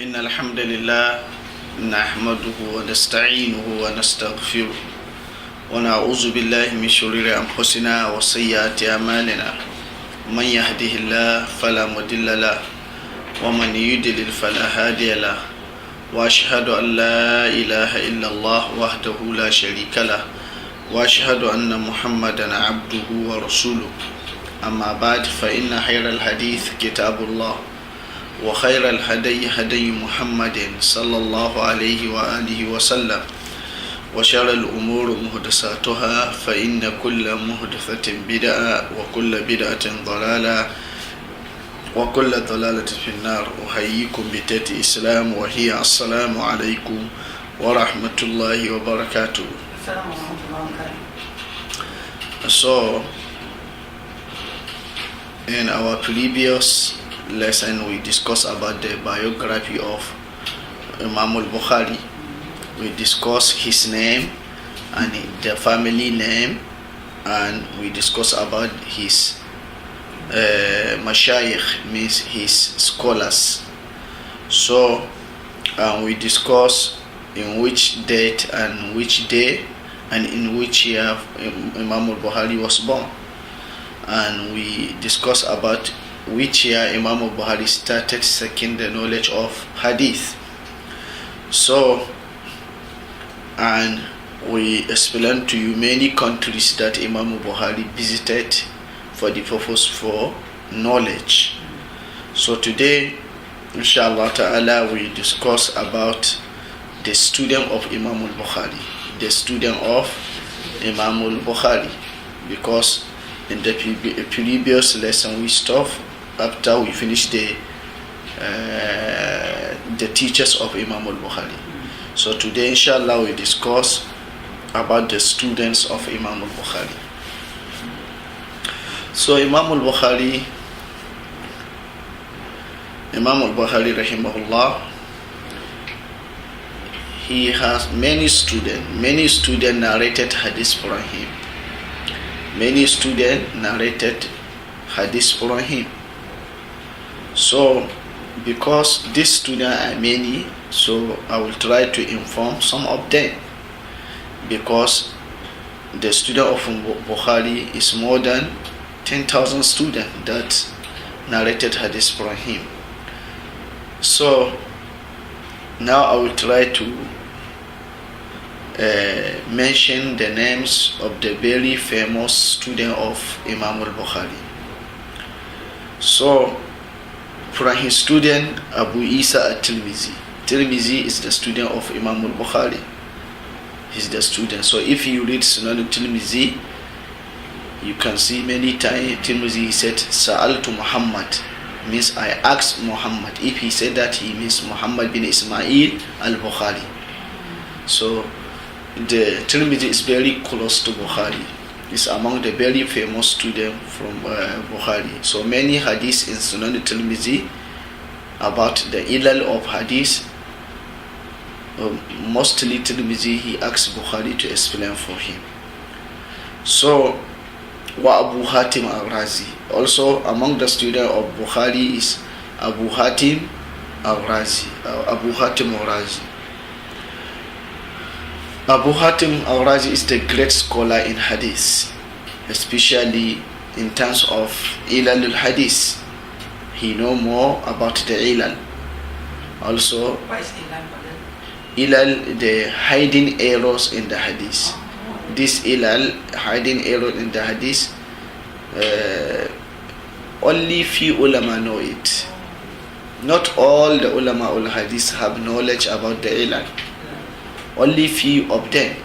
إن الحمد لله نحمده ونستعينه ونستغفره ونعوذ بالله من شرور أنفسنا وسيئات أعمالنا من يهده الله فلا مضل له ومن يضلل فلا هادي له وأشهد أن لا إله إلا الله وحده لا شريك له وأشهد أن محمدا عبده ورسوله أما بعد فإن خير الحديث كتاب الله وخير الهدي هدي محمد صلى الله عليه وآله وسلم وشر الأمور محدثاتها فإن كل محدثة بدعة وكل بدعة ضلالة وكل ضلالة في النار. أحييكم بتحية الإسلام وهي السلام عليكم ورحمة الله وبركاته. السلام ورحمة الله وبركاته. So, in our previous lesson, we discussed about the biography of Imam al-Bukhari. We discussed his name and the family name, and we discussed about his mashayikh, means his scholars. So, we discussed in which date and which day and in which year Imam al-Bukhari was born, and we discussed about which year Imam al-Bukhari started seeking the knowledge of hadith. So, and we explained to you many countries that Imam al-Bukhari visited for the purpose for knowledge. So today, inshallah ta'ala, we discuss about the student of Imam al-Bukhari, the student of Imam al-Bukhari, because in the previous lesson we stopped after we finished the teachers of Imam al-Bukhari. So today, inshallah, we discuss about the students of Imam al-Bukhari. So Imam al-Bukhari rahimahullah, he has many students narrated hadith from him. Many students narrated hadith from him. So, because these students are many, so I will try to inform some of them, because the student of Bukhari is more than 10,000 students that narrated hadith from him. So, now I will try to mention the names of the very famous student of Imam al-Bukhari. So, from his student Abu Isa al-Tirmizi. Tirmizi is the student of Imam al-Bukhari. He's the student. So if you read Sunan al-Tirmizi, you can see many times Tirmizi said Sa'altu Muhammad, means I asked Muhammad. If he said that, he means Muhammad bin Ismail al-Bukhari. So the Tirmizi is very close to Bukhari. Is among the very famous students from Bukhari. So many hadiths in Sunan al-Tirmizi about the ilal of hadith. Mostly Tirmizi, he asked Bukhari to explain for him. So, wa Abu Hatim al-Razi. Also among the students of Bukhari is Abu Hatim al-Razi. Abu Hatim al-Razi. Abu Hatim al-Razi is the great scholar in hadith, especially in terms of ilal al-hadith. He know more about the ilal. Also, What is ilal? ilal, the hiding errors in the hadith. This ilal, hiding error in the hadith, only few ulama know it. Not all the ulama al-hadith have knowledge about the ilal. Only few of them.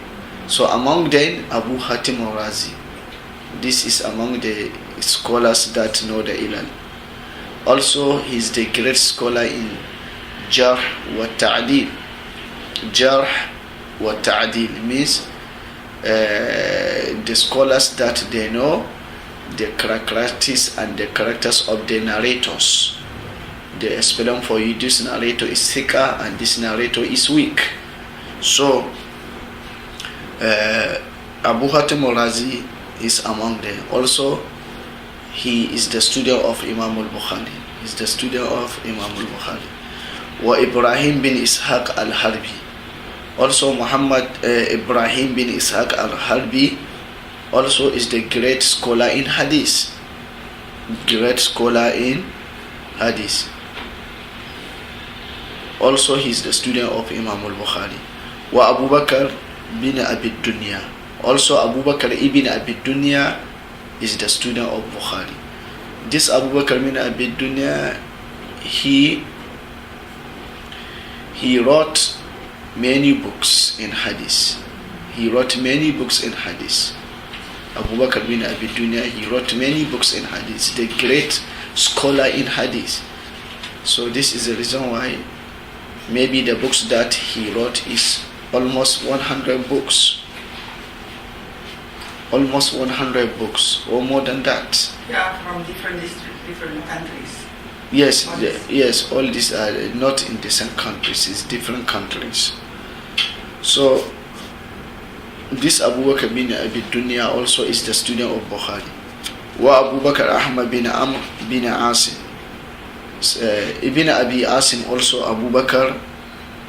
So among them, Abu Hatim al-Razi. This is among the scholars that know the ilal. Also, he is the great scholar in Jarh wa Ta'dil. Jarh wa Ta'dil means the scholars that they know the characteristics and the characters of the narrators. They explain for you, this narrator is thicker and this narrator is weak. So Abu Hatim al-Razi is among them. Also, he is the student of Imam al-Bukhari. He's the student of Imam al-Bukhari. وإبراهيم بن إسحاق al-Harbi. Also Muhammad Ibrahim bin Ishaq al-Harbi also is the great scholar in Hadith. Great scholar in Hadith. Also he is the student of Imam al-Bukhari. Wa Abu Bakr bin Abi Dunya. Also Abu Bakr ibn Abi Dunya is the student of Bukhari. This Abu Bakr bin Abi Dunya, he wrote many books in Hadith. He wrote many books in Hadith. Abu Bakr bin Abi Dunya, he wrote many books in Hadith. The great scholar in Hadith. So this is the reason why maybe the books that he wrote is almost 100 books. Almost 100 books or more than that. Yeah, from different districts, different countries. Yes, yes, all these are not in the same countries, it's different countries. So this Abu Bakr bin Abi Dunya also is the student of Bukhari. Wa Abu Bakr Ahmad bin Amr bin Asim. Ibn Abi Asim also Abu Bakr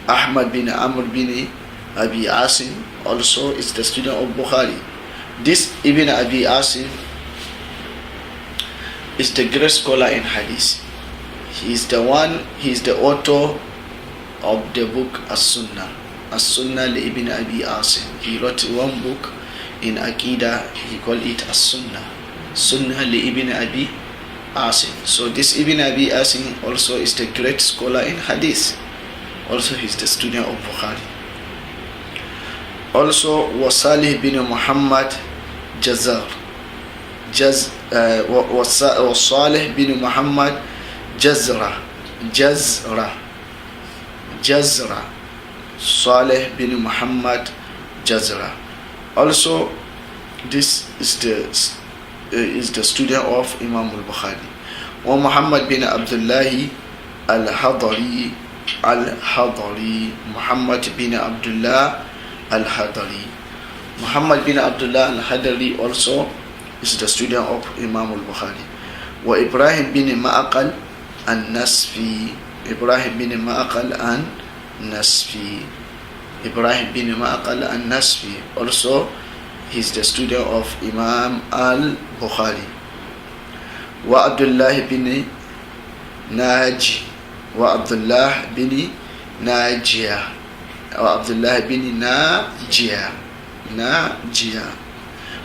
Ahmad bin Amr bin Abi Asim also is the student of Bukhari. This Ibn Abi Asim is the great scholar in Hadith. He is the author of the book As-Sunnah. As-Sunnah li Ibn Abi Asim. He wrote one book in Aqidah, he called it As-Sunnah. Sunnah li Ibn Abi Asim. So this Ibn Abi Asim also is the great scholar in Hadith. Also he is the student of Bukhari. Also was Salih bin Muhammad Jazar. Was Salih bin Muhammad Jazra. Salih bin Muhammad Jazra. Also this is the student of Imam al-Bukhari. Wa Muhammad bin Abdullah al-Hadari. Muhammad bin Abdullah al-Hadari. Muhammad bin Abdullah al-Hadari also is the student of Imam al-Bukhari. Wa Ibrahim bin Ma'aqal al-Nasfi. Ibrahim bin Ma'aqal al-Nasfi. Ibrahim bin Ma'aqal al-Nasfi also he's the student of Imam al-Bukhari. Wa Abdullah bin Naji. Wa Abdullah bin Najiyah. Wa Abdullah bin Najiyah.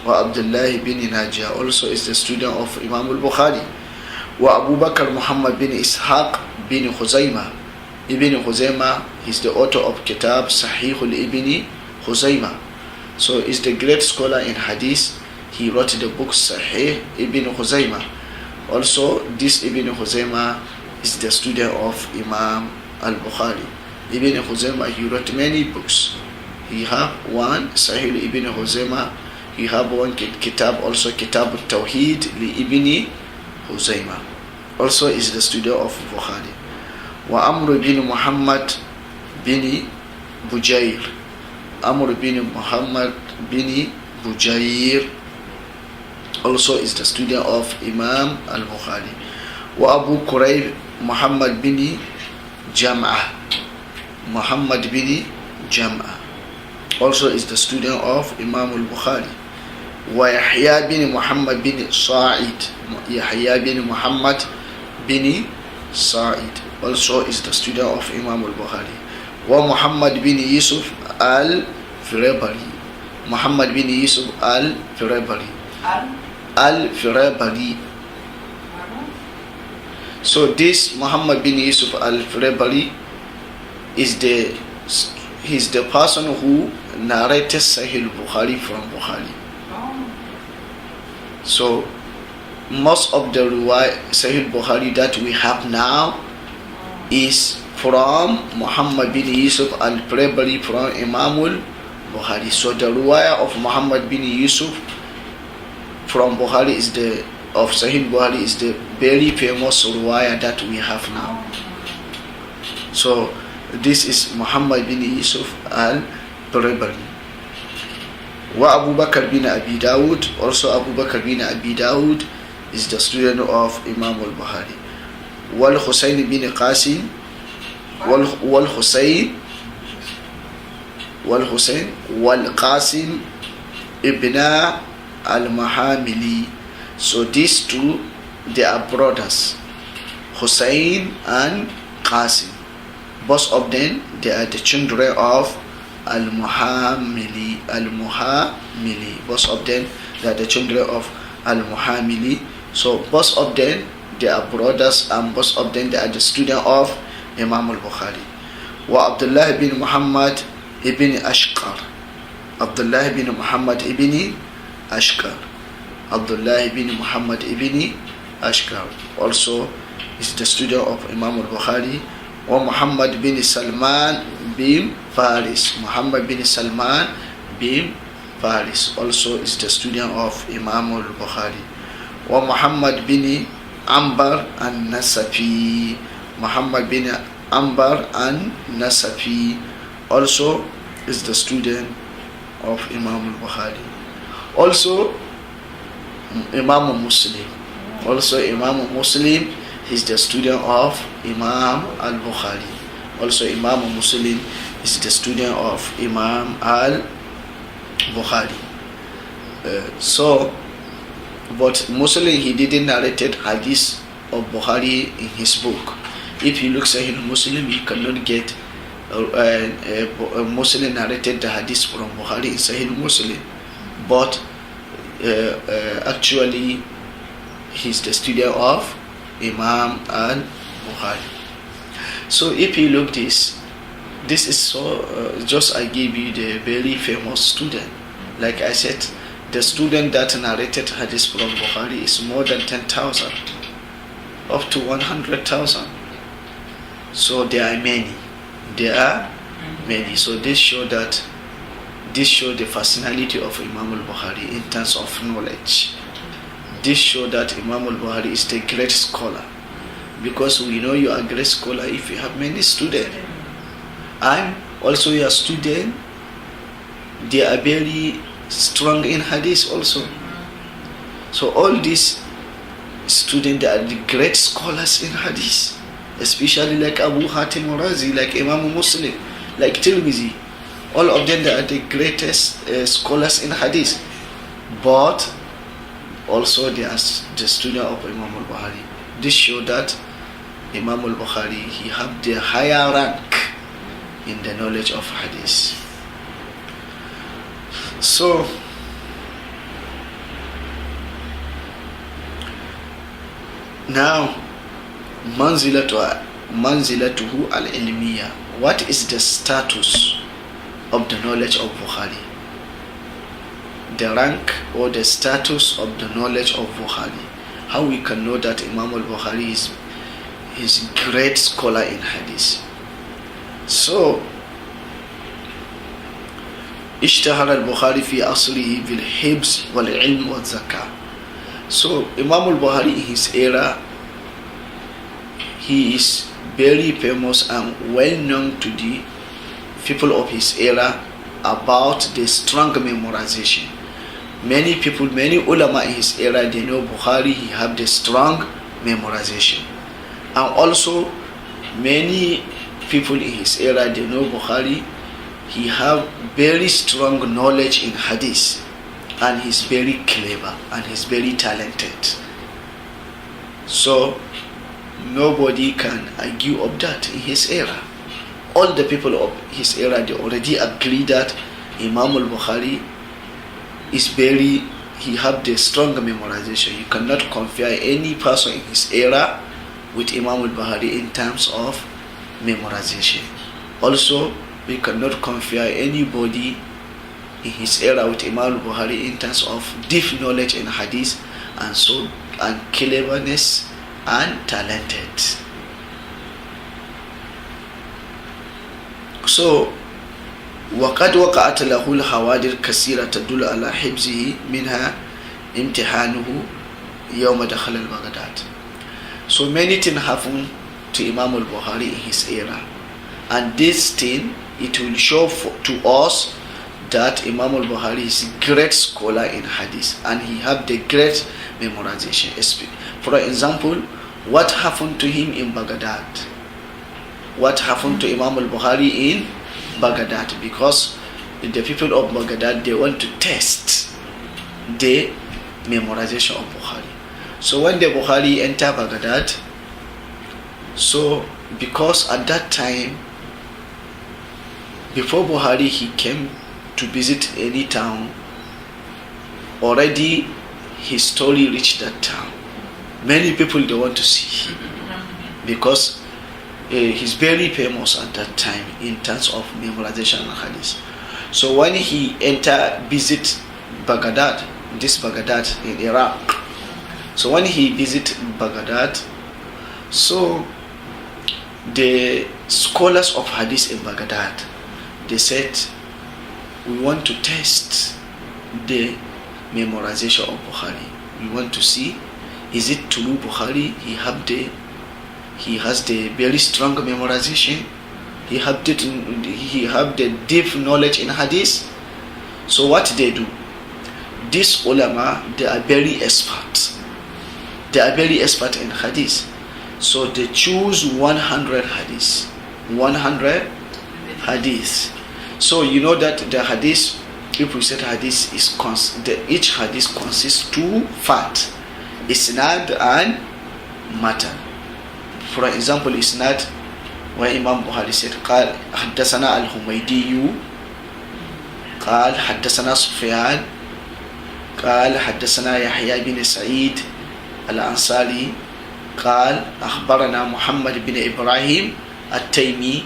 Wa Abdullah bin Najiyah also is the student of Imam al-Bukhari. Wa Abu Bakr Muhammad bin Ishaq bin Khuzaymah. Ibn Khuzaymah is the author of Kitab Sahih al-Ibn Khuzaymah. So is the great scholar in Hadith. He wrote the book Sahih Ibn Khuzaymah. Also this Ibn Khuzaymah is the student of Imam al-Bukhari. Ibn Khuzaymah, he wrote many books. He have one Sahih Ibn Khuzaymah. He have one kitab, also Kitab al-Tawheed li Ibn Khuzaymah. Also is the student of Bukhari. Wa Amr bin Muhammad bin Bujair. Amr bin Muhammad bin Bujair also is the student of Imam al-Bukhari. Wa Abu Qurayb Muhammad bin Jam'ah. Muhammad bin Jam'ah also is the student of Imam al-Bukhari. Wa Yahya bin Muhammad bin Sa'id. Yahya bin Muhammad bin Sa'id also is the student of Imam al-Bukhari. Wa Muhammad bin Yusuf al-Firabari. Muhammad bin Yusuf al-Firabari. Al-Firabari. So this Muhammad bin Yusuf al-Firabari is he's the person who narrated Sahih Bukhari from Bukhari. So most of the Sahih Bukhari that we have now is from Muhammad bin Yusuf al-Firabari from Imam al-Bukhari. So the riwayah of Muhammad bin Yusuf from Bukhari is of Sahih Bukhari is the very famous riwayah that we have now. So this is Muhammad bin Yusuf al-Firabari. Wa Abu Bakr bin Abi Dawud, also Abu Bakr bin Abi Dawud is the student of Imam al-Bukhari. Wal Husayn bin Qasim. والحسين والقاسم ibn al-Mahamili. So these two, they are brothers, Hussein and Qasim. Both of them, they are the children of al-Muhammili. Both of them, they are the children of al-Muhammili. So both of them, they are brothers, and both of them, they are the student of Imam al-Bukhari. Wa Abdullah ibn Muhammad ibn Ashqar. Abdullah ibn Muhammad ibn Ashqar. Abdullah ibn Muhammad ibn Ashqar also is the student of Imam al-Bukhari. Wa Muhammad bin Salman bin Faris. Muhammad bin Salman bin Faris also is the student of Imam al-Bukhari. Wa Muhammad bin Ambar an-Nasafi. Muhammad bin Ambar an-Nasafi also is the student of Imam al-Bukhari. Also Imam Muslim. Also Imam Muslim is the student of Imam al-Bukhari. Also Imam Muslim is the student of Imam al-Bukhari. But Muslim, he didn't narrate hadith of Bukhari in his book. If you look Sahih Muslim, you cannot get Muslim narrated the hadith from Bukhari in Sahih Muslim. But actually, he's the student of Imam al-Bukhari. So if you look this is so just I give you the very famous student. Like I said, the student that narrated hadith from Bukhari is more than 10,000, up to 100,000. So there are many. So this show the personality of Imam al-Bukhari in terms of knowledge. This show that Imam al-Bukhari is the great scholar, because we know you are a great scholar if you have many students, and also your student, they are very strong in hadith also. So all these students, they are the great scholars in hadith, especially like Abu Hatim Razi, like Imam Muslim, like Tirmizi. All of them, they are the greatest scholars in hadith, but also they are the student of Imam al-Bukhari. This shows that Imam al-Bukhari, he have the higher rank in the knowledge of hadith. So now manzilatuhu al-ilmiya. What is the status of the knowledge of Bukhari? The rank or the status of the knowledge of Bukhari. How we can know that Imam al-Bukhari is great scholar in hadith. So اشتهر البخاري في أصله بالحفظ والعلم والزكاة. So Imam al-Bukhari in his era, he is very famous and well known to the people of his era about the strong memorization. Many people, many ulama in his era, they know Bukhari, he have the strong memorization. And also many people in his era, they know Bukhari, he have very strong knowledge in hadith, and he's very clever and he's very talented. So nobody can argue of that in his era. All the people of his era, they already agree that Imam al-Bukhari is he have the strong memorization. You cannot compare any person in his era with Imam al-Bukhari in terms of memorization. Also, we cannot compare anybody in his era with Imam al-Bukhari in terms of deep knowledge in hadith and cleverness and talented. So وقد وقعت له الحوادث كثيرة تدل على حفظه منها امتحانه يوم دخل البغداد. So many things happened to Imam al-Bukhari in his era, and this thing, it will show to us that Imam al-Bukhari is a great scholar in hadith and he have the great memorization. For example, what happened to him in Baghdad? what happened to Imam al-Bukhari in Baghdad, because the people of Baghdad, they want to test the memorization of Bukhari. So when the Bukhari entered Baghdad, so because at that time, before Bukhari he came to visit any town, already his story reached that town. Many people they want to see, because he's very famous at that time in terms of memorization and hadith. So when he visit Baghdad, this Baghdad in Iraq. So when he visit Baghdad, so the scholars of hadith in Baghdad, they said, we want to test the memorization of Bukhari. We want to see, is it true Bukhari? He has the very strong memorization. He have the deep knowledge in hadith. So what they do? These ulama, they are very expert. They are very expert in hadith. So they choose 100 hadith. 100 hadith. So you know that the hadith, if we said hadith is each hadith consists two parts, isnad and matan. For example, isnad, where Imam Bukhari said, قال حدثنا الحميدي قال حدثنا سفيان قال حدثنا يحيى بن سعيد الأنصاري قال أخبرنا محمد بن إبراهيم التيمي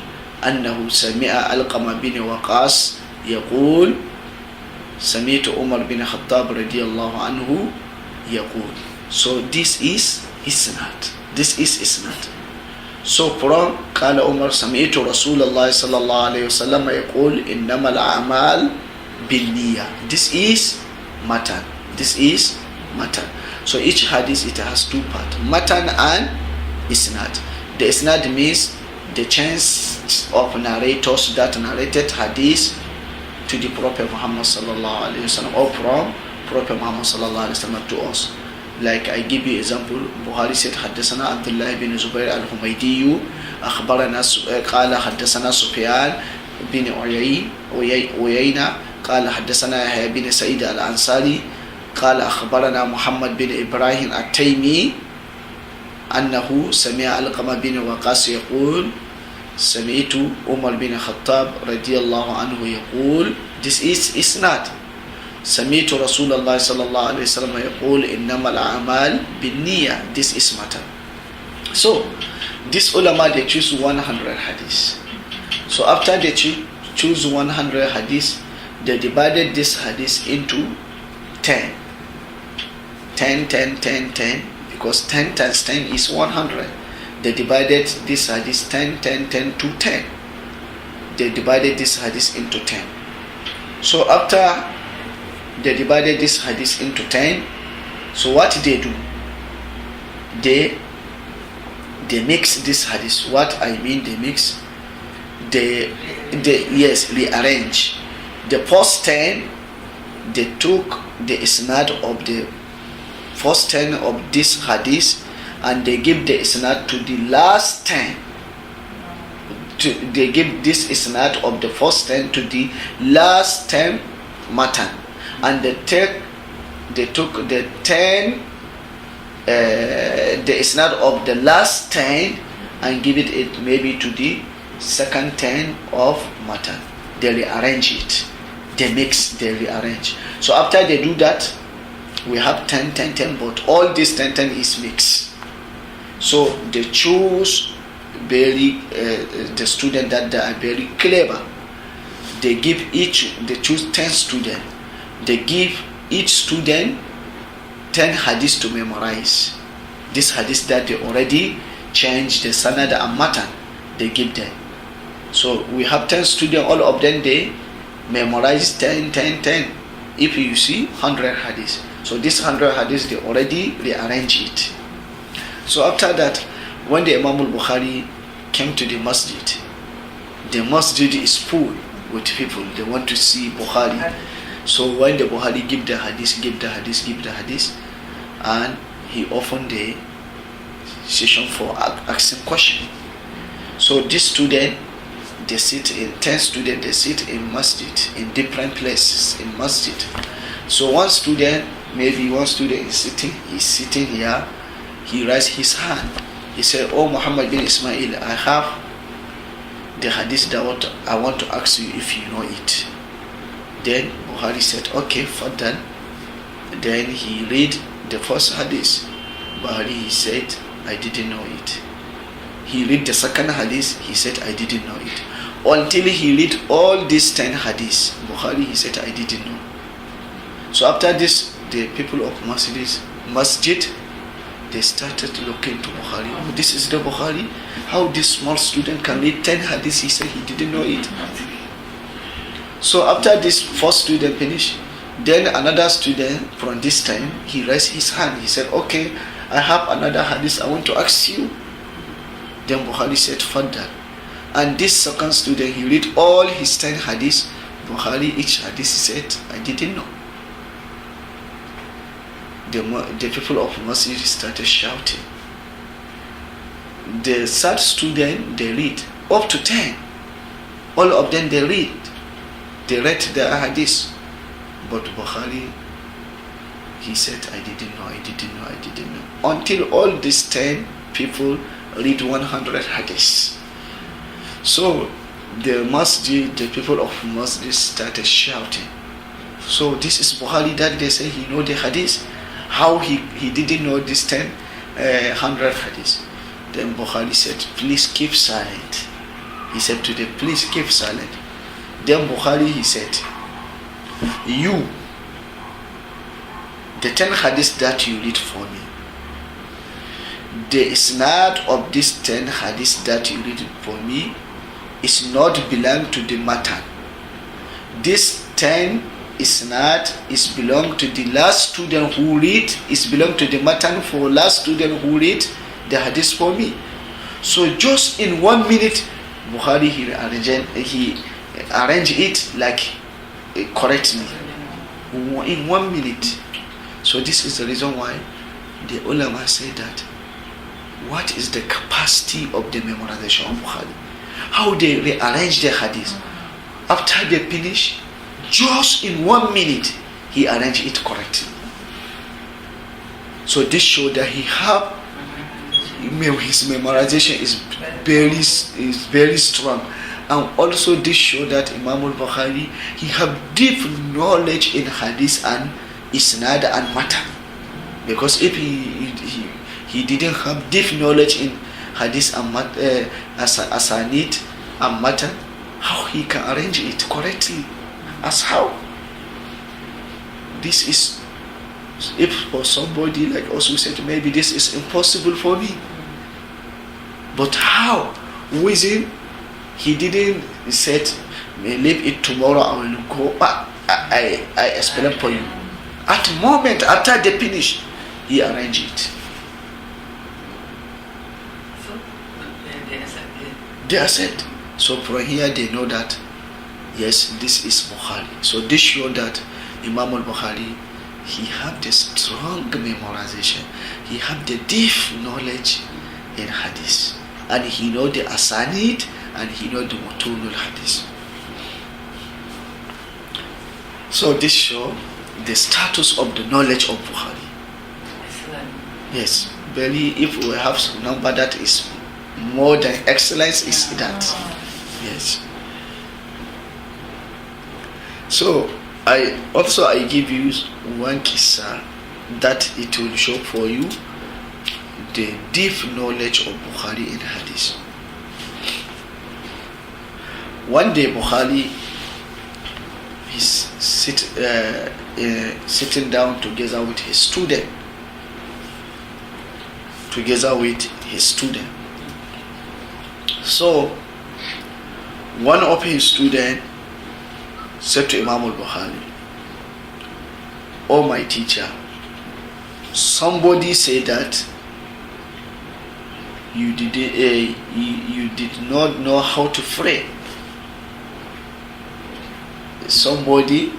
أنه سمع علقمة بن وقاص يقول سمعت عمر بن الخطاب رضي الله عنه يقول. So this is isnad. This is isnad. So from قال عمر سمعت رسول الله صلى الله عليه وسلم يقول إنما الأعمال بالنية. This is matan. This is matan. So each hadith, it has two parts, matan and isnad. The isnad means the chains of narrators that narrated hadith to the Prophet Muhammad sallallahu alaihi wasallam, or from Prophet Muhammad sallallahu alaihi wasallam to us. Like I give you example, Bukhari said حدثنا عبد الله بن زبير الحميدي أخبرنا قال حدثنا سفيان بن عيينة قال حدثنا يحيى بن سعيد الأنصاري قال أخبرنا محمد بن إبراهيم التيمي أنه سمع علقمة بن وقاص يقول سمعت عمر بن الخطاب رضي الله عنه يقول. This is isnad. سمعت رسول الله صلى الله عليه وسلم يقول إنما الأعمال بالنية. This is matter. So this ulama, they choose 100 hadith. So after they choose 100 hadith, they divided this hadith into 10, because 10 times 10 is 100. They divided this hadith 10 to 10. They divided this hadith into 10. So after they divided this hadith into 10, so what they do? They mix this hadith. What I mean, they mix. They rearrange. The first 10, they took the isnad of the first 10 of this hadith and they give the isnad to the last 10. They give this isnad of the first 10 to the last 10 matan, and they took the 10 the isnad of the last 10 and give it maybe to the second 10 of matan. They rearrange it. They mix, they rearrange. So after they do that, we have 10, but all this 10 is mixed. So they choose the student that they are very clever. They choose 10 students. They give each student 10 hadiths to memorize. This hadith that they already changed the sanad and matan, they give them. So we have 10 students, all of them they memorize 10. If you see 100 hadiths, so this 100 hadiths they already rearrange it. So after that, when the Imam al-Bukhari came to the masjid is full with people. They want to see Bukhari. So when the Bukhari give the hadith, and he opened the session for asking questions. So this student, they sit in 10 students, they sit in masjid, in different places in masjid. So one student is sitting here, he raised his hand. He said, "Oh Muhammad bin Ismail, I have the hadith that I want to ask you if you know it." Then Bukhari said, "Okay, fadal." Then he read the first hadith. Bukhari, he said, "I didn't know it." He read the second hadith, he said, "I didn't know it." Until he read all these 10 hadiths, Bukhari, he said, "I didn't know." So after this, the people of masjid, they started looking to Bukhari. "Oh, this is the Bukhari? How this small student can read 10 hadiths?" He said he didn't know it. So after this first student finished, then another student from this time, he raised his hand. He said, "Okay, I have another hadith I want to ask you." Then Bukhari said, "Fadal." And this second student, he read all his 10 hadiths. Bukhari, each hadith, he said, "I didn't know." The people of masjid started shouting. The third student, they read up to 10. All of them, they read the hadith. But Bukhari, he said, "I didn't know." Until all these 10 people read 100 hadiths. So the people of masjid started shouting. So this is Bukhari that they say he know the hadith. How he didn't know this 100 hadiths. Then Bukhari said, "Please keep silent." He said to them, "Please keep silent." Then Bukhari, he said, "You, the 10 hadiths that you read for me, the isnad of these 10 hadiths that you read for me is not belong to the matan. This 10 isnad is belong to the last student who read, is belong to the matan for last student who read the hadith for me." So just in 1 minute, Bukhari, he arranged it like correctly in 1 minute. So this is the reason why the ulama say that what is the capacity of the memorization of Bukhari, how they rearrange the hadith. After they finish, just in 1 minute, he arranged it correctly. So this shows that his memorization is very strong. And also this shows that Imam al-Bukhari, he have deep knowledge in hadith and isnad and matan. Because if he didn't have deep knowledge in hadith and asanid and matan, how he can arrange it correctly? As how? This is, if for somebody like us who said maybe this is impossible for me. But how? Within, he didn't said, "Leave it tomorrow, I will go." I explain for you. At the moment after they finish, he arranged it. So they accept. They accept. So from here they know that yes, this is Bukhari. So this shows that Imam al-Bukhari, he have the strong memorization. He have the deep knowledge in hadith. And he know the asanid and he know the mutunul hadith. So this shows the status of the knowledge of Bukhari. Excellent. Yes, very. If we have some number that is more than excellence, is that. Yes. So I give you one kissa that it will show for you the deep knowledge of Bukhari in hadith. One day Bukhari is sitting down together with his student. So one of his students said to Imam al-Bukhari, "Oh my teacher, somebody said that you did not know how to pray." Somebody,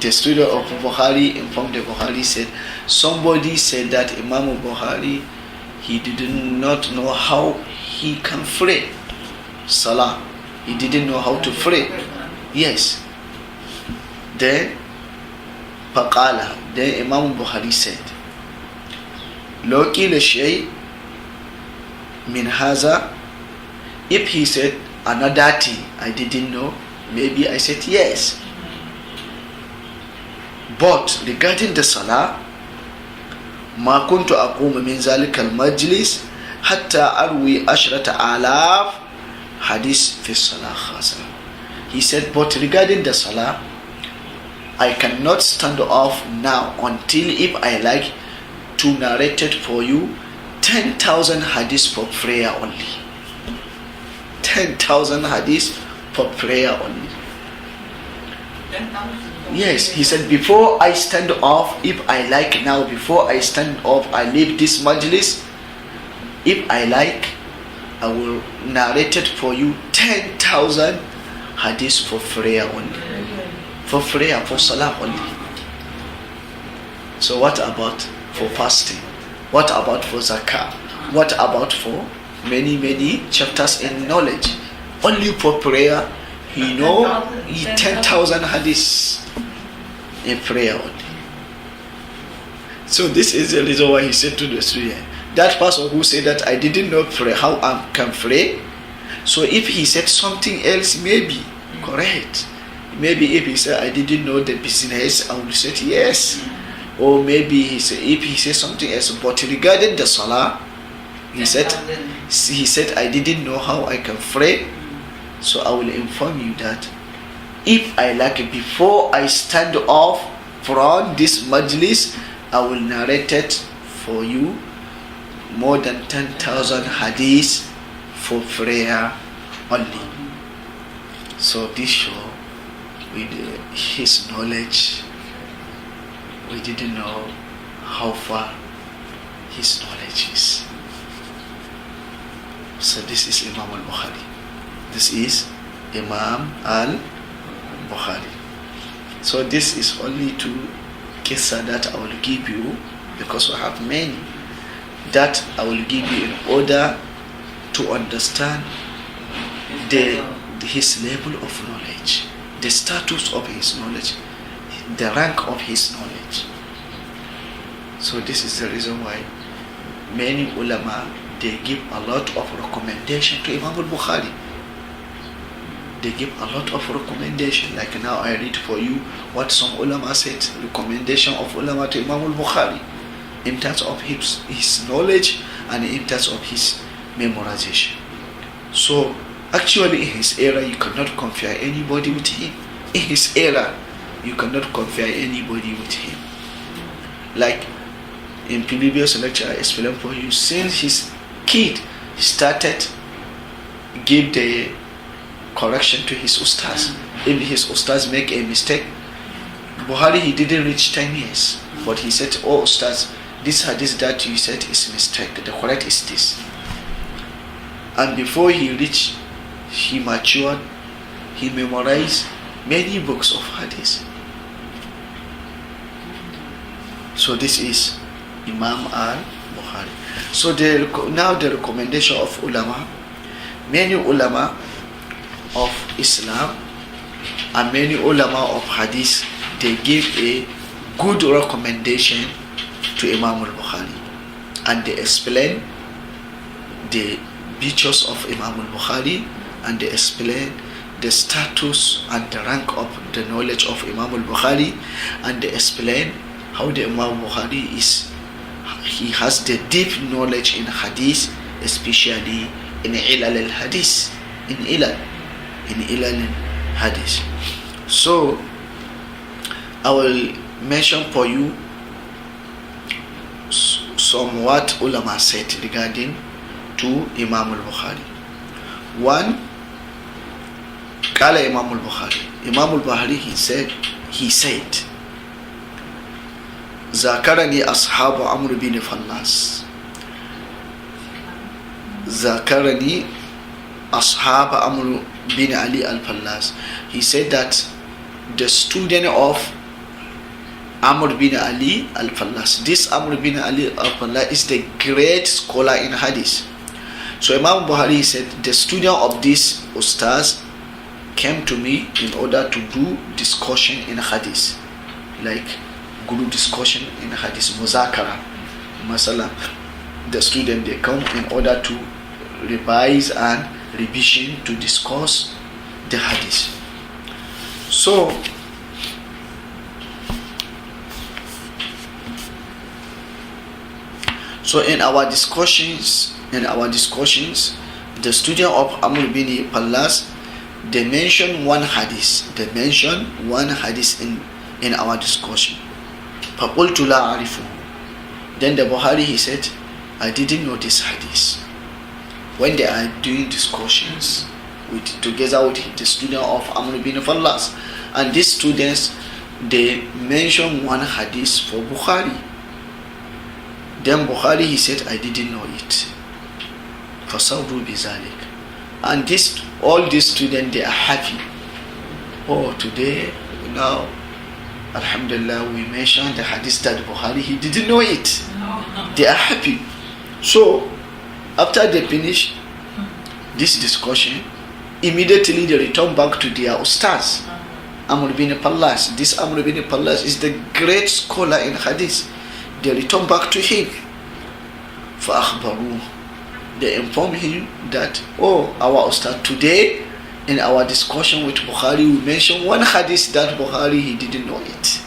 the student of Bukhari, informed the Bukhari, said somebody said that Imam al-Bukhari, he did not know how he can pray. Salah. He didn't know how to pray. Yes. Then Faqala, then Imam Bukhari said, Law qila shay min haza, if he said another thing I didn't know, maybe I said yes. But regarding the salah, ma kuntu aqumu min zalika al-majlis hatta arwi ashrata alaf hadith fi salah khasa. He said, but regarding the salah, I cannot stand off now until if I like to narrate it for you 10,000 hadiths for prayer only. 10,000 hadiths for prayer only. Yes, he said, before I stand off, if I like now, before I stand off, I leave this majlis, if I like, I will narrate it for you 10,000 hadiths for prayer only. For prayer, for salah only. So what about for fasting? What about for zakah? What about for many chapters in knowledge? Only for prayer, he know 10,000 hadiths in prayer only. So this is the reason why he said to the student, that person who said that I didn't know pray, how I can pray. So if he said something else, maybe correct. Maybe if he said I didn't know the business, I would say yes. Or maybe he said, if he said something else, but regarding the salah, he said I didn't know how I can pray. So I will inform you that if I like it, before I stand off from this majlis, I will narrate it for you more than 10,000 hadiths for prayer only. So this show, with his knowledge, we didn't know how far his knowledge is. So this is Imam al-Bukhari. This is Imam al-Bukhari. So this is only two qissa that I will give you, because we have many that I will give you in order to understand his level of knowledge, the status of his knowledge, the rank of his knowledge. So this is the reason why many ulama, they give a lot of recommendation to Imam al-Bukhari. They give a lot of recommendation. Like now I read for you what some ulama said, recommendation of ulama to Imam al-Bukhari in terms of his knowledge and in terms of his memorization. So actually in his era you cannot compare anybody with him. In his era you cannot compare anybody with him. Like in previous lecture I explained for you, since his kid started give the correction to his ustaz. If his ustaz make a mistake, Bukhari, he didn't reach 10 years, but he said, oh ustaz, this hadith that you said is mistake, the correct is this. And before he reached, he matured, he memorized many books of hadith. So this is Imam al-Bukhari. So now the recommendation of ulama, many ulama of Islam and many ulama of hadith, they give a good recommendation to Imam al-Bukhari, and they explain the features of Imam al-Bukhari, and they explain the status and the rank of the knowledge of Imam al-Bukhari, and they explain how the Imam al-Bukhari is, he has the deep knowledge in hadith, especially in ilal al-hadith, in ilal al-hadith. So I will mention for you some what ulama said regarding to Imam al-Bukhari. One, Qala Imam al-Bukhari. Imam al-Bukhari, he said, Zakarani ashabu Amr bin Fallas. Zakarani ashab Amr bin Ali al-Fallas. He said that the student of Amr bin Ali al-Fallas, this Amr bin Ali al-Fallas is the great scholar in hadith. So Imam Bukhari said, the student of this Ustaz came to me in order to do discussion in hadith, like group discussion in hadith, muzakara. Masala, the student, they come in order to revise and revision to discuss the hadith. So in our discussions, the student of Amr bin Pallas, they mention one hadith. In our discussion. فَقُلْتُ لَا أَعْرِفُهُ. Then the Bukhari, he said, I didn't know this hadith. When they are doing discussions together with the student of Amr bin Fallas, and these students, they mention one hadith for Bukhari. Then Bukhari, he said, I didn't know it. فَصَوْرُوا بِذَلِكَ. And all these students, they are happy. Oh, today, now, Alhamdulillah, we mentioned the hadith that Bukhari, he didn't know it. They are happy. So, after they finish this discussion, immediately they return back to their ustaz, Amr bin Pallas. This Amr bin Pallas is the great scholar in hadith. They return back to him. فَأَخْبَرُوهُ. They inform him that, oh, our ustaz, today in our discussion with Bukhari, we mentioned one hadith that Bukhari, he didn't know it.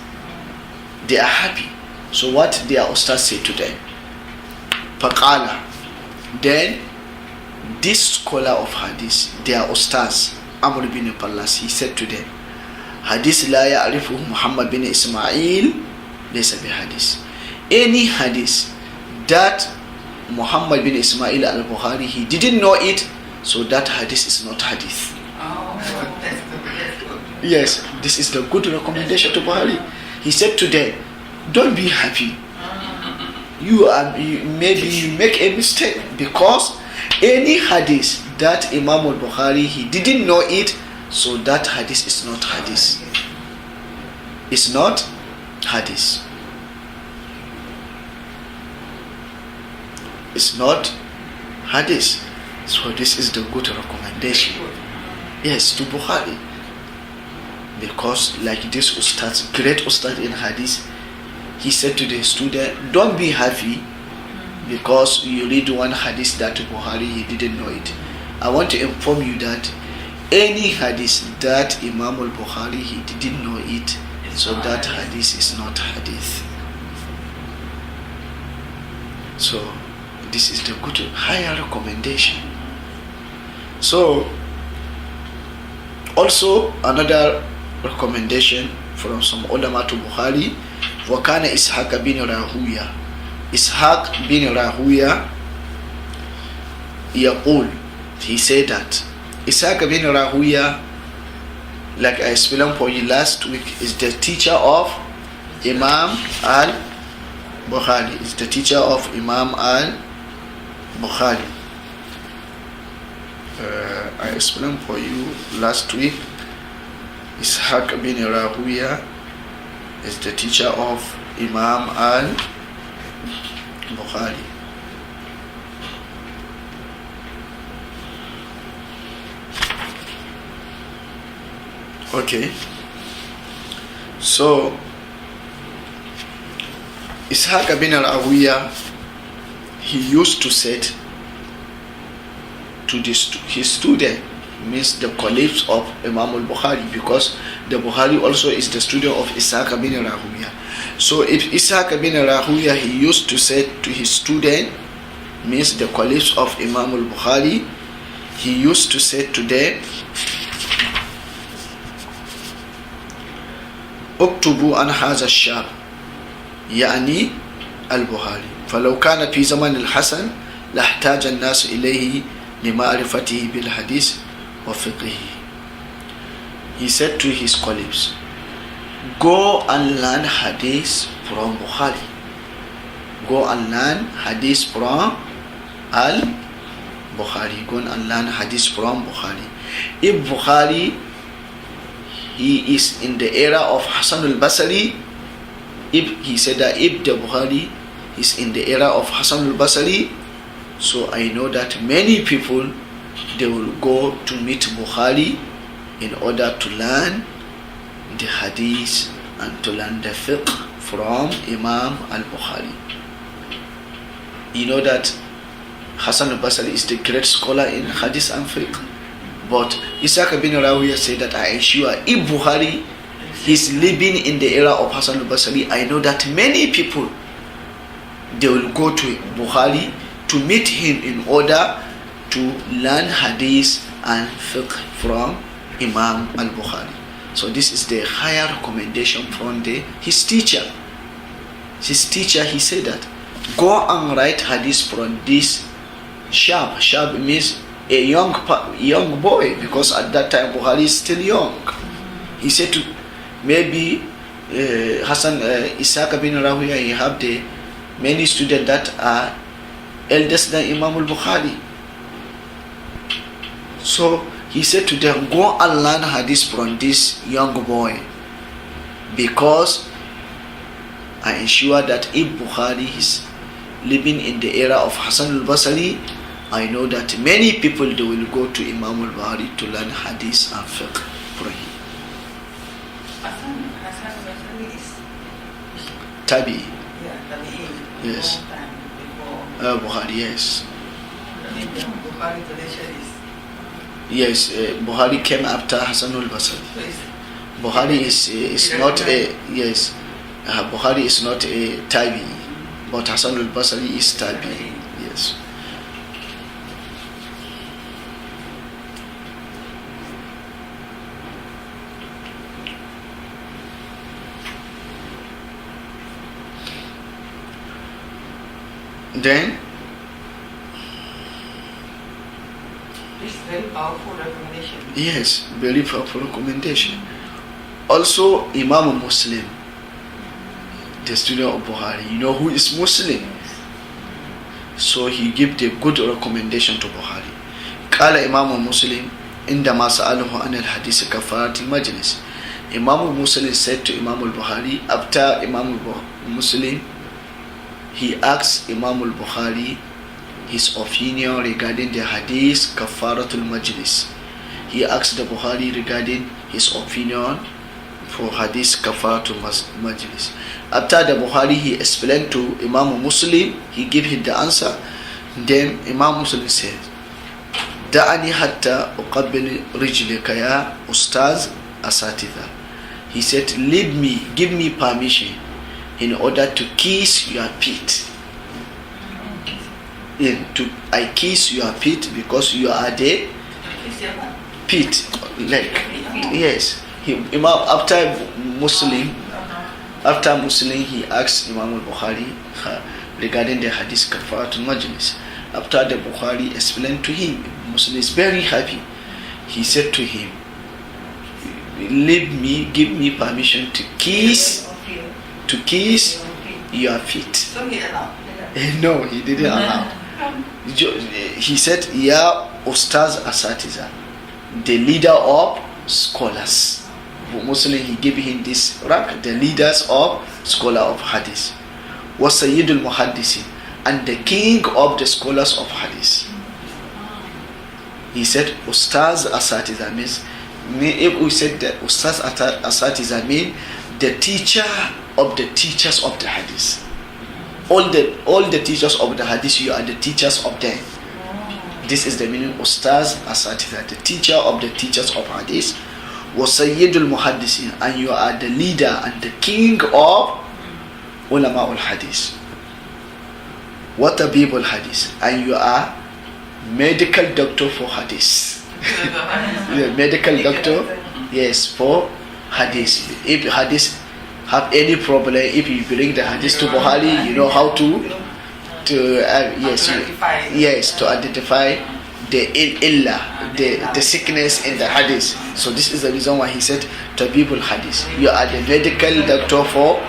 They are happy. So what their ustaz say to them? فَقَالَ. Then this scholar of hadith, their ustaz, Amr bin Pallas, he said to them, hadith la ya'rifuhu Muhammad bin Ismail laysa bihadith. Any hadith that Muhammad bin Ismail al-Bukhari, he didn't know it, so that hadith is not hadith. That's good. Yes, this is the good recommendation to Bukhari. He said to them, don't be happy. Maybe you make a mistake, because any hadith that Imam al-Bukhari, he didn't know it, so that hadith is not hadith. It's not hadith. It's not hadith. So this is the good recommendation. Yes, to Bukhari. Because like this ustad, great ustad in hadith, he said to the student, don't be happy because you read one hadith that Bukhari, he didn't know it. I want to inform you that any hadith that Imam al-Bukhari, he didn't know it, so that hadith is not hadith. So this is the good higher recommendation. So also another recommendation from some ulama to Bukhari, وَكَانَ إِسْحَاقَ بِنْ رَاهُويَةَ. Ishaq bin Rahuya يقول, he said that Ishaq bin Rahuya, like I explained for you last week, is the teacher of Imam al-Bukhari. Is the teacher of Imam al-Bukhari. I explained for you last week. Ishaq bin Rahuya is the teacher of Imam al-Bukhari. Okay. So Ishaq bin Rahuya, he used to say to his student, means the colleagues of Imam al-Bukhari, because the Bukhari also is the student of Ishaq bin Rahuya. So if Ishaq bin Rahuya, he used to say to his student, means the colleagues of Imam al-Bukhari, he used to say to them, اكتبوا عن هذا الشاب يعني البخاري فلو كان في زمن الحسن لاحتاج الناس إليه لمعرفته بالحديث وفقهه. He said to his colleagues, go and learn hadith from Bukhari. Go and learn hadith from al-Bukhari. Go and learn hadith from Bukhari. If Bukhari, he is in the era of Hassan al-Basri, if he said that if the Bukhari is in the era of Hassan al-Basri, So I know that many people, they will go to meet Bukhari in order to learn the hadith and to learn the fiqh from Imam al-Bukhari. You know that Hassan al-Basri is the great scholar in hadith and fiqh. But Ishaq bin Rawiya said that I ensure if Bukhari is living in the era of Hassan al-Basri, I know that many people, they will go to Bukhari to meet him in order to learn hadith and fiqh from Imam al-Bukhari. So this is the higher recommendation from his teacher. His teacher, he said that go and write hadith from this shab. Shab means a young boy, because at that time Bukhari is still young. He said to maybe Ishaq bin Rawiya, he have the many students that are eldest than Imam al-Bukhari. So he said to them, go and learn hadith from this young boy, because I ensure that if Bukhari is living in the era of Hassan al-Basri, I know that many people, they will go to Imam al-Bukhari to learn hadith and fiqh from him. Hassan al-Basri is Tabi. Tabi'in. Yes. Before Bukhari, yes. Bukhari tradition is. Yes, Bukhari came after Hassan al-Basri. So it's Bukhari is not a, yes, Bukhari is not a Tabi, but Hassan al-Basri is Tabi. Yes. Then it's very powerful recommendation. yes, very powerful recommendation. Also, Imam Muslim, the student of Bukhari, you know who is Muslim, so he give the good recommendation to Bukhari. قال إمام مسلم عندما سأله عن الحديث كفارة المجلس. Imam Muslim said to Imam al-Bukhari, after Imam Muslim, he asked Imam al-Bukhari his opinion regarding the hadith kafaratul majlis. He asked the Bukhari regarding his opinion for hadith kafaratul majlis. After the Bukhari, he explained to Imam Muslim, he gave him the answer. Then Imam Muslim said, Da'ani hatta uqabbil rijlika ya ustaz asatidha. He said, leave me, give me permission in order to kiss your feet. I kiss your feet because you are the feet, like, yes. After Muslim, he asked Imam al-Bukhari regarding the hadith kafaratul majlis. After the Bukhari explained to him, Muslim is very happy. He said to him, leave me, give me permission to kiss your feet. So he allowed. No, he didn't allow. He said, Ya Ustaz Asatiza, the leader of scholars. Muslim, he gave him this rank, the leaders of scholar of hadith. Was Sayyidul Muhaddisin, and the king of the scholars of hadith. He said, Ustaz Asatiza means, if we said that Ustaz Asatiza means the teacher of the teachers of the hadith. All the teachers of the hadith, you are the teachers of them. This is the meaning Ustaz Asatiza, the teacher of the teachers of hadith. Was Sayyidul Muhaddisin, and you are the leader and the king of ulama al-hadith. What tabib al-hadith, and you are medical doctor for hadith. The medical doctor, yes, for hadith. If hadith have any problem, if you bring the hadith to Bukhari, you know how to identify the illah, the sickness in the hadith. So this is the reason why he said tabibul hadith. You are the medical doctor for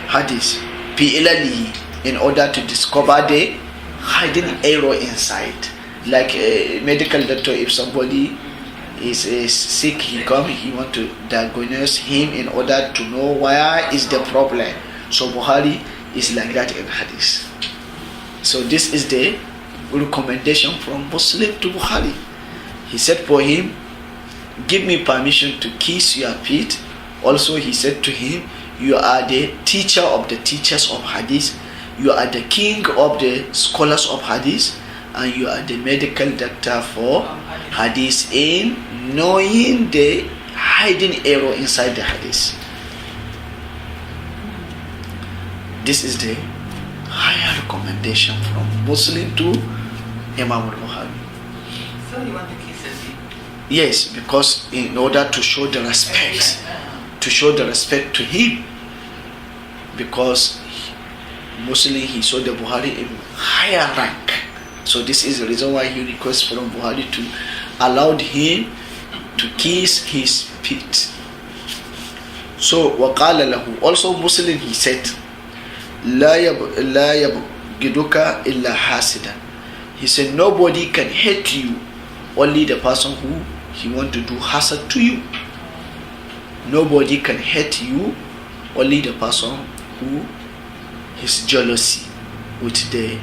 hadith. In order to discover the hidden error inside. Like a medical doctor, if somebody is sick, he want to diagnose him in order to know where is the problem. So Bukhari is like that in hadith. So this is the recommendation from Muslim to Bukhari. He said for him, give me permission to kiss your feet. Also he said to him, you are the teacher of the teachers of Hadith, you are the king of the scholars of Hadith, and you are the medical doctor for Hadith in knowing the hidden error inside the Hadith. This is the higher recommendation from Muslim to Imam al-Bukhari. So you want to kiss his feet? Yes, because in order to show the respect, to him, because Muslim, he saw the Bukhari in higher rank. So this is the reason why he requests from Bukhari to allow him to kiss his feet. So وقال له, also Muslim, he said, لا يبغضك إلا حاسدا. He said nobody can hate you, only the person who he want to do hasad to you. Nobody can hate you, only the person who his jealousy with the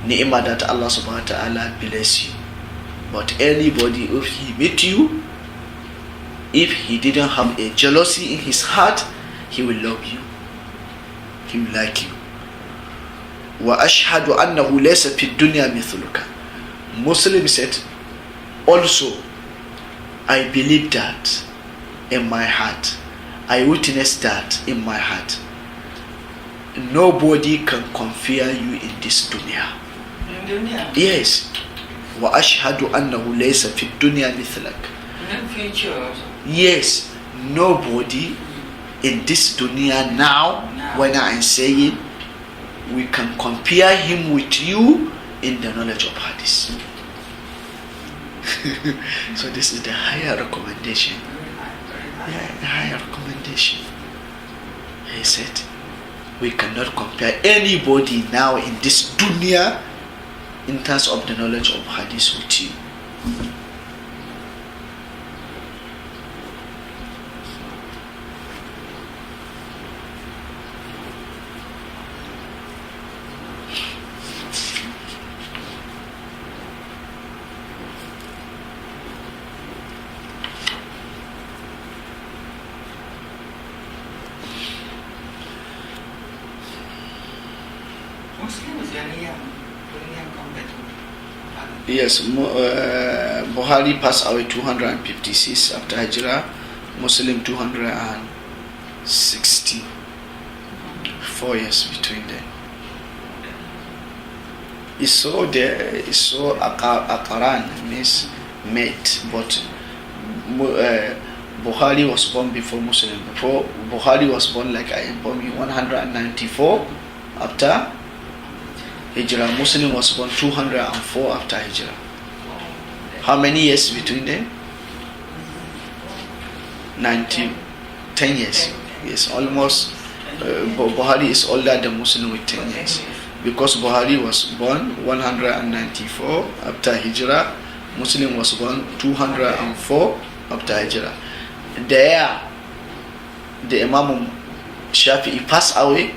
ni'mah that Allah subhanahu wa ta'ala bless you. But anybody, if he meet you, if he didn't have a jealousy in his heart, he will love you, he will like you. وَأَشْهَدُ أَنَّهُ لَيْسَ فِي الدُّنْيَا مِثْلُكَ. Muslim said, also I believe that in my heart, I witness that in my heart, nobody can compare you in this dunya. Yes. وَأَشْهَدُ أَنَّهُ لَيْسَ فِي الدُّنْيَا مِثْلَكَ. In the future also. Yes, nobody in this dunya now, when I am saying, we can compare him with you in the knowledge of Hadith. So this is the higher recommendation. Yeah, the higher recommendation. He said, we cannot compare anybody now in this dunya in terms of the knowledge of Hadith with you. Muslim is very young compared to others. Yes, Bukhari passed away 256 after Hijrah, Muslim 260. 4 years between them. It's so Akaran means mate, but Bukhari was born before Muslim. Before Bukhari was born, like I am born in 194 after Hijrah. Muslim was born 204 after Hijrah. How many years between them? 10 years. Yes, almost. Bukhari is older than Muslim with 10 years. Because Bukhari was born 194 after Hijrah. Muslim was born 204 after Hijrah. There, the Imam Shafi'i passed away.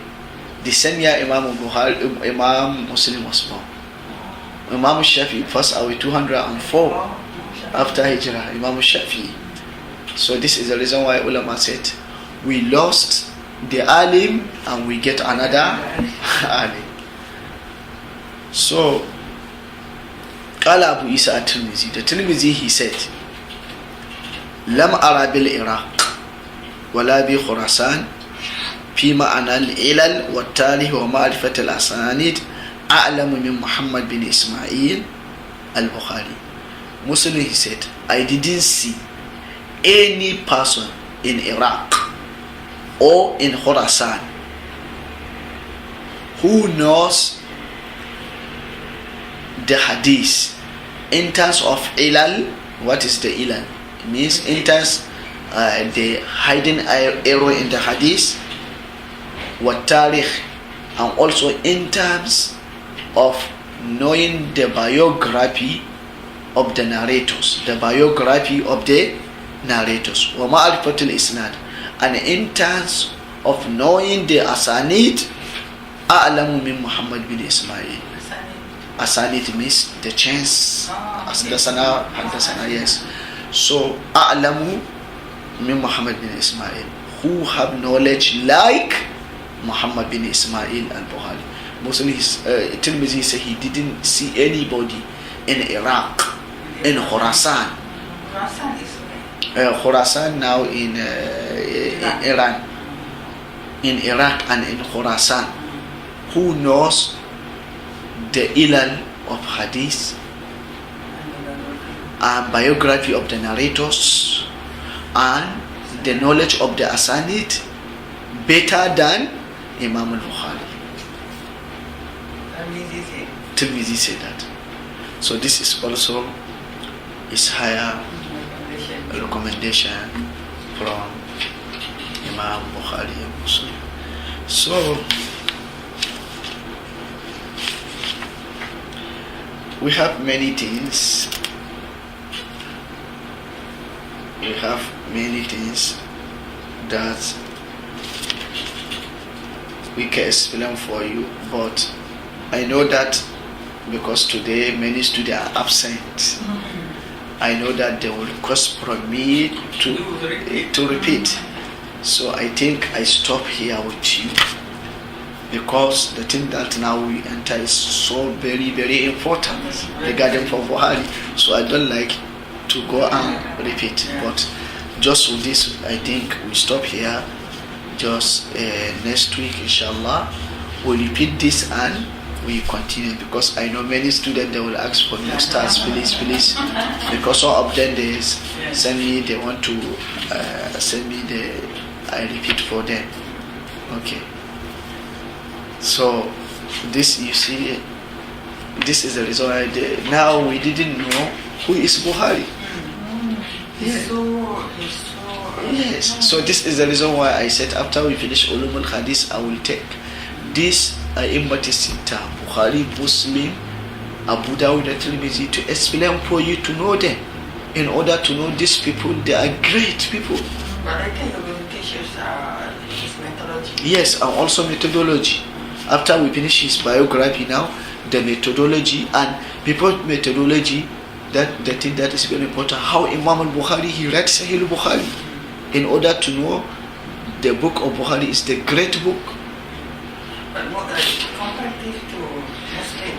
The same year Imam Muslim was born. Imam Shafi'i passed away 204 after Hijrah. Imam Shafi'i. So this is the reason why ulama said, we lost the alim and we get another alim. So قال Abu Isa at-Tirmidhi, the Tirmidhi, he said, لم أرى بالعراق ولا بخراسان في معنى العلل والتاريخ ومعرفة الأسانيد أعلم من محمد بن إسماعيل al-Bukhari. Muslim, he said, I didn't see any person in Iraq or in Khorasan who knows the hadith in terms of ilal. What is the ilal? It means in terms the hidden error in the hadith, what tarikh, and also in terms of knowing the biography of the narrators, wa ma'rifatul isnad, and in terms of knowing the asanid, a'lamu min Muhammad bin Ismail. asanid means the chains. Haddathana, yes. So a'lamu min Muhammad bin Ismail, who have knowledge like Muhammad bin Ismail al-Bukhari. Mostly Tirmidhi said he didn't see anybody in Iraq, in Khorasan. Khurasan is where? Khorasan now in Iran, in Iraq and in Khorasan, who knows the ilal of hadith and biography of the narrators and the knowledge of the asanid better than Imam al-Bukhari. Tirmidhi said that. So this is also is higher recommendation from Imam Bukhari and Muslim. So we have many things. We have many things that we can explain for you, but I know that because today many students are absent, I know that they will request from me to repeat. So I think I stop here with you, because the thing that now we enter is so very, very important regarding for Buhari. So I don't like to go and repeat. But just with this, I think we stop here. Just next week, inshallah, we'll repeat this and we continue, because I know many students, they will ask for new stars, please, because some of them they send me, they want to send me I repeat for them. Okay. So this, you see, this is the reason why now we didn't know who is Buhari. Yeah. Yes. So this is the reason why I said after we finish Ulum al-Hadith, I will take this Immati Sita, Bukhari, Muslim, Abu Dawud, and Tirmidhi to explain for you to know them. In order to know these people, they are great people. But I think you're going to teach us his methodology. Yes, and also methodology. After we finish his biography now, the methodology, and before methodology, that the thing that is very important, how Imam al-Bukhari, he read Sahih al-Bukhari. In order to know the book of Bukhari is the great book. But comparative to Muslim,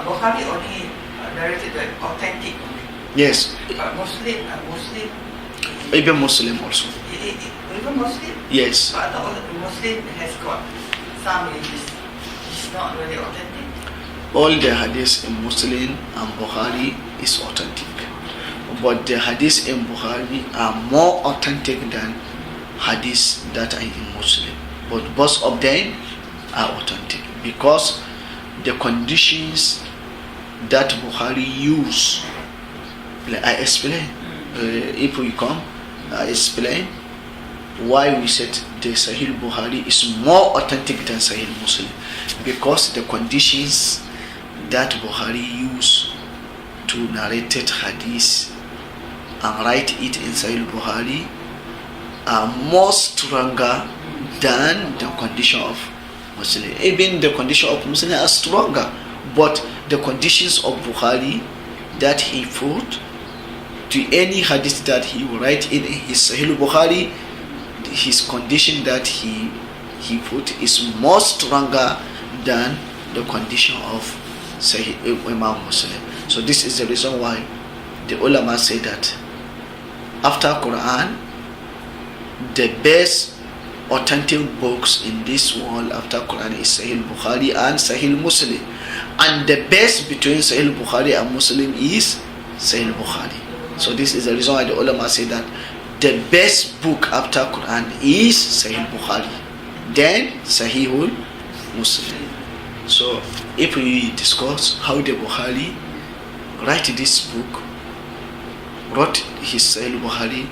Bukhari only narrated the authentic only. Yes. But Muslim, even Muslim also. Even Muslim? Yes. But the Muslim has got some which is not really authentic. All the hadiths in Muslim and Bukhari is authentic, but the hadiths in Bukhari are more authentic than hadiths that are in Muslim. But both of them are authentic, because the conditions that Bukhari use, like I explain, if we come, I explain why we said the Sahih Bukhari is more authentic than Sahih Muslim, because the conditions that Bukhari use to narrate hadith and write it in Sahih Bukhari are more stronger than the condition of Muslim. Even the condition of Muslim are stronger, but the conditions of Bukhari that he put to any hadith that he will write in his Sahih Bukhari, his condition that he put is more stronger than the condition of Sahih Imam Muslim. So this is the reason why the ulama say that after Quran, the best authentic books in this world after Quran is Sahih Bukhari and Sahih Muslim, and the best between Sahih Bukhari and Muslim is Sahih Bukhari. So this is the reason why the ulama say that the best book after Quran is Sahih Bukhari, then Sahih Muslim. So if we discuss how the Bukhari write this book, wrote his Sahih Bukhari,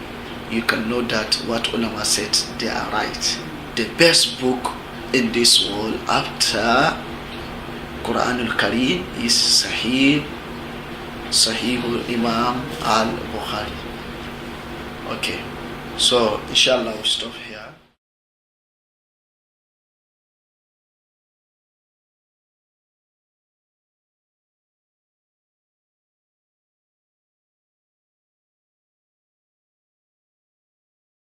you can know that what ulama said, they are right. The best book in this world after Quran al-Kareem is Sahih Imam al-Bukhari. Okay, so inshallah we stop here.